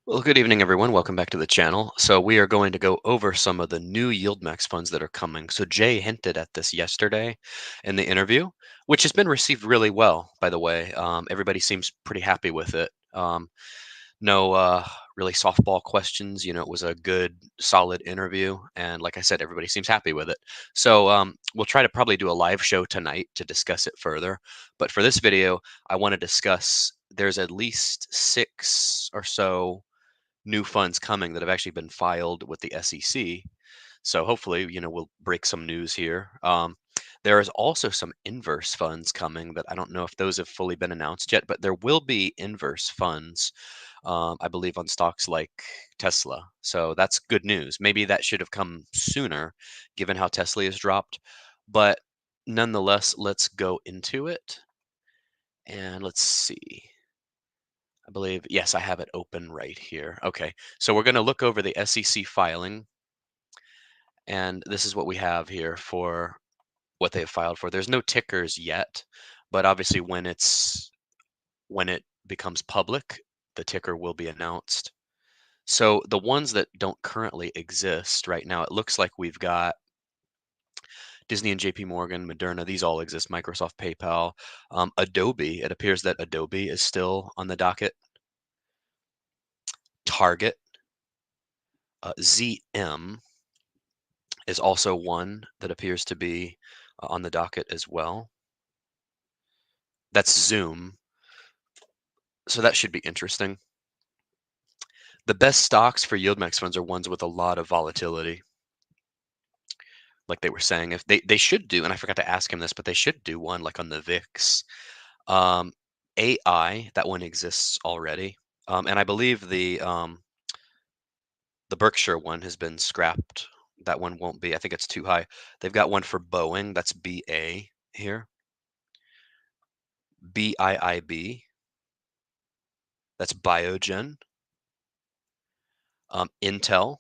Well, good evening, everyone. Welcome back to the channel. So we are going to go over some of the new YieldMax funds that are coming. So Jay hinted at this yesterday in the interview, which has been received really well, by the way. Everybody seems pretty happy with it. No really softball questions. It was a good, solid interview. And like I said, everybody seems happy with it. So we'll try to probably do a live show tonight to discuss it further. But for this video, I want to discuss there's at least six or so new funds coming that have actually been filed with the SEC. So hopefully, we'll break some news here. There is also some inverse funds coming that I don't know if those have fully been announced yet, but there will be inverse funds, I believe, on stocks like Tesla. So that's good news. Maybe that should have come sooner, given how Tesla has dropped. But nonetheless, let's go into it and let's see. I believe, yes, I have it open right here. Okay, so we're going to look over the SEC filing, and this is what we have here for what they have filed for. There's no tickers yet, but obviously when it becomes public, the ticker will be announced. So the ones that don't currently exist right now, it looks like we've got Disney and JP Morgan, Moderna, these all exist, Microsoft, PayPal, Adobe. It appears that Adobe is still on the docket. Target, ZM is also one that appears to be on the docket as well. That's Zoom. So that should be interesting. The best stocks for YieldMax funds are ones with a lot of volatility. Like they were saying, if they should do, and I forgot to ask him this, but they should do one like on the VIX. AI, that one exists already. And I believe the Berkshire one has been scrapped. That one won't be. I think it's too high. They've got one for Boeing. That's BA here. BIIB. That's Biogen. Intel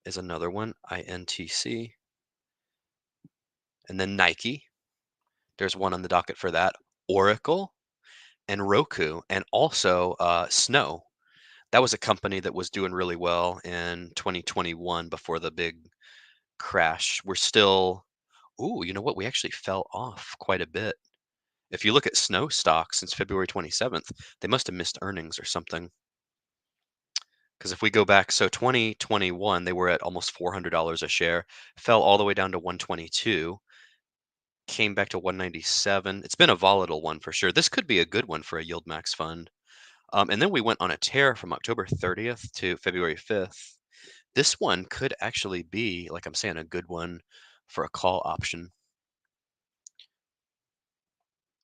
is another one, INTC. And then Nike. There's one on the docket for that. Oracle and Roku, and also Snow. That was a company that was doing really well in 2021 before the big crash. We're still, ooh, you know what? We actually fell off quite a bit. If you look at Snow stock since February 27th, they must have missed earnings or something. Because if we go back, so 2021, they were at almost $400 a share, fell all the way down to 122, came back to 197. It's been a volatile one for sure. This could be a good one for a YieldMax fund. And then we went on a tear from October 30th to February 5th. This one could actually be, like I'm saying, a good one for a call option.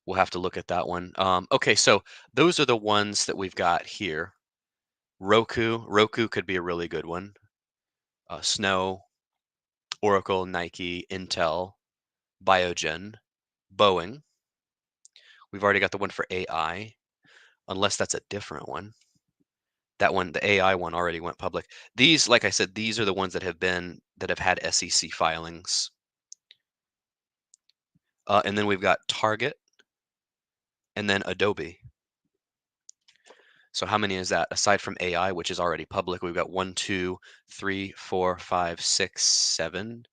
We'll have to look at that one. Okay, so those are the ones that we've got here. Roku could be a really good one. Snow, Oracle, Nike, Intel, Biogen, Boeing. We've already got the one for AI, unless that's a different one. That one, the AI one, already went public. These, like I said, these are the ones that have had SEC filings. And then we've got Target and then Adobe. So how many is that? Aside from AI, which is already public, we've got 1, 2, 3, 4, 5, 6, 7,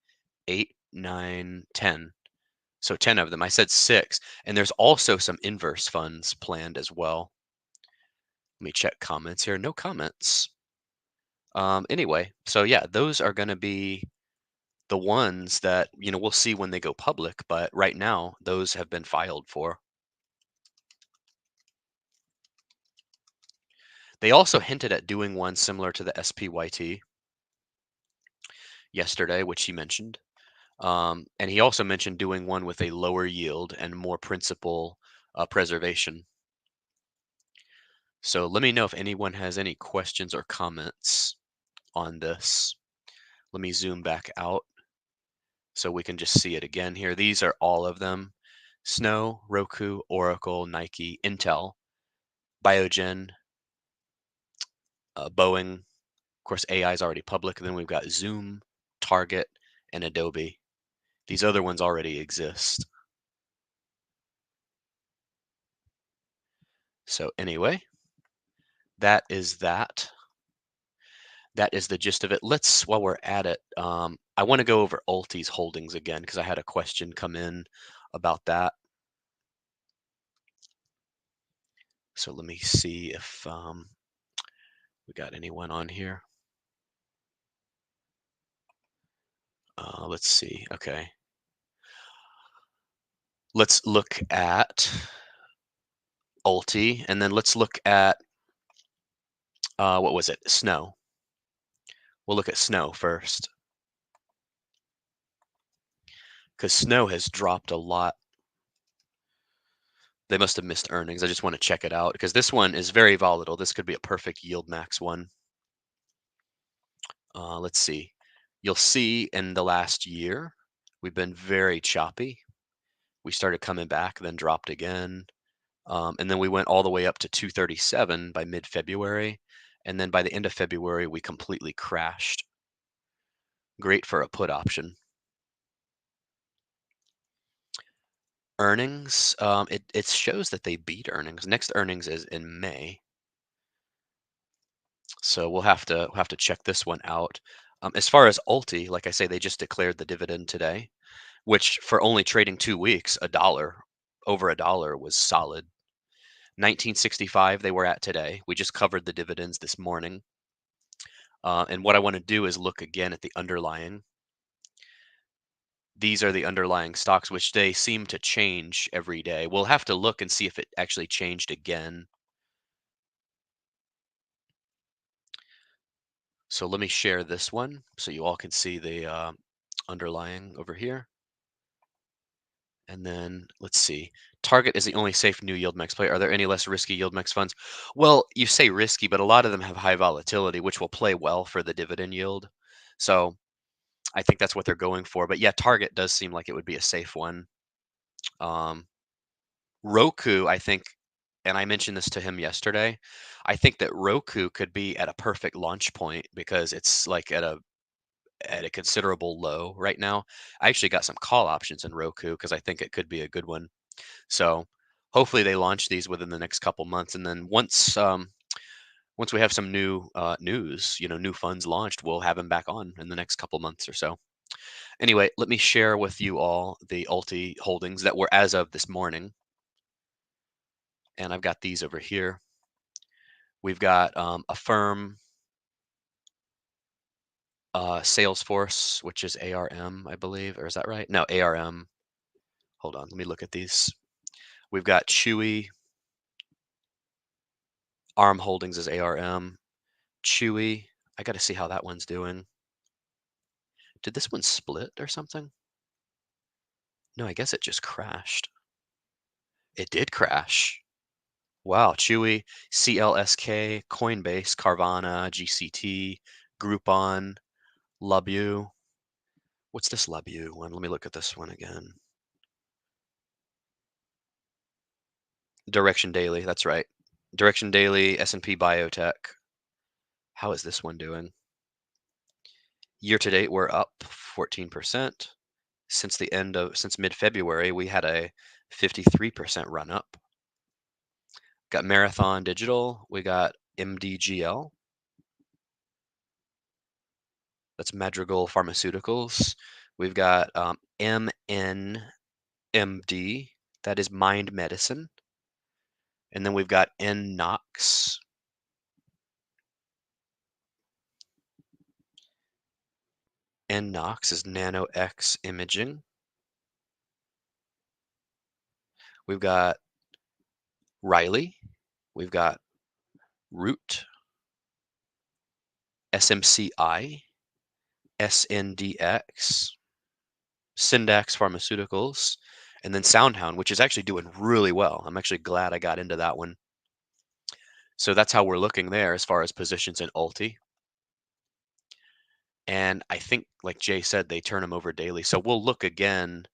8, 9, 10. So 10 of them. I said 6. And there's also some inverse funds planned as well. Let me check comments here. No comments. Anyway, so yeah, those are going to be the ones that, we'll see when they go public. But right now, those have been filed for. They also hinted at doing one similar to the SPYT yesterday, which he mentioned. And he also mentioned doing one with a lower yield and more principal preservation. So let me know if anyone has any questions or comments on this. Let me zoom back out so we can just see it again here. These are all of them. Snow, Roku, Oracle, Nike, Intel, Biogen, Boeing. Of course, AI is already public. And then we've got Zoom, Target, and Adobe. These other ones already exist. So anyway, that is that. that is the gist of it. While we're at it, I want to go over ULTI's holdings again because I had a question come in about that. So let me see if we got anyone on here. Let's see. Okay. Let's look at ULTI and then let's look at what was it? Snow. We'll look at Snow first because Snow has dropped a lot. They must have missed earnings. I just want to check it out because this one is very volatile. This could be a perfect YieldMax one. Let's see. You'll see in the last year, we've been very choppy. We started coming back, then dropped again. And then we went all the way up to 237 by mid-February. And then by the end of February, we completely crashed. Great for a put option. Earnings, it shows that they beat earnings. Next earnings is in May. So we'll have to check this one out. As far as ULTI, like I say, they just declared the dividend today, which for only trading 2 weeks, over a dollar was solid. 1965 they were at today. We just covered the dividends this morning. And what I want to do is look again at the underlying. These are the underlying stocks, which they seem to change every day. We'll have to look and see if it actually changed again. So let me share this one so you all can see the underlying over here. And then let's see. Target is the only safe new YieldMax play. Are there any less risky YieldMax funds? Well, you say risky, but a lot of them have high volatility, which will play well for the dividend yield. So I think that's what they're going for. But yeah, Target does seem like it would be a safe one. Roku, I think, and I mentioned this to him yesterday. I think that Roku could be at a perfect launch point because it's like at a considerable low right now. I actually got some call options in Roku because I think it could be a good one. So hopefully they launch these within the next couple months, and then once we have some new news, new funds launched, we'll have them back on in the next couple months or so. Anyway, let me share with you all the ULTI holdings that were as of this morning, and I've got these over here. We've got a firm, Salesforce, which is ARM, I believe, or is that right? No, ARM. Hold on, let me look at these. We've got Chewy. ARM Holdings is ARM. Chewy. I got to see how that one's doing. Did this one split or something? No, I guess it just crashed. It did crash. Wow, Chewy, CLSK, Coinbase, Carvana, GCT, Groupon, Labu. What's this Labu one? Let me look at this one again. Direction Daily, that's right. Direction Daily, S&P Biotech. How is this one doing? Year to date, we're up 14%. Since mid-February, we had a 53% run up. Got Marathon Digital, we got MDGL. That's Madrigal Pharmaceuticals. We've got MNMD, that is Mind Medicine. And then we've got NNOX. NNOX is NanoX Imaging. We've got Riley. We've got Root, SMCI, SNDX, Syndax Pharmaceuticals, and then Soundhound, which is actually doing really well. I'm actually glad I got into that one. So that's how we're looking there as far as positions in ULTI. And I think, like Jay said, they turn them over daily. So we'll look again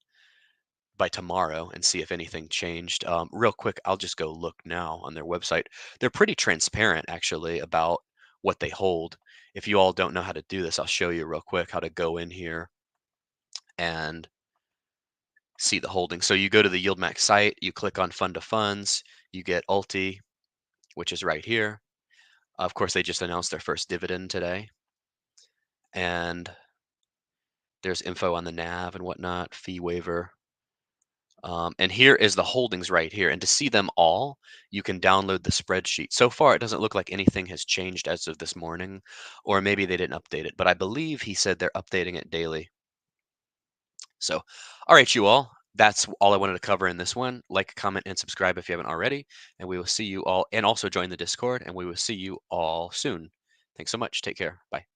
by tomorrow and see if anything changed. Real quick, I'll just go look now on their website. They're pretty transparent, actually, about what they hold. If you all don't know how to do this, I'll show you real quick how to go in here and see the holdings. So you go to the YieldMax site, you click on Fund to Funds, you get ULTI, which is right here. Of course, they just announced their first dividend today. and there's info on the NAV and whatnot, fee waiver. And here is the holdings right here. And to see them all, you can download the spreadsheet. So far, it doesn't look like anything has changed as of this morning, or maybe they didn't update it. But I believe he said they're updating it daily. So, all right, you all. That's all I wanted to cover in this one. Like, comment, and subscribe if you haven't already. And we will see you all, and also join the Discord, and we will see you all soon. Thanks so much. Take care. Bye.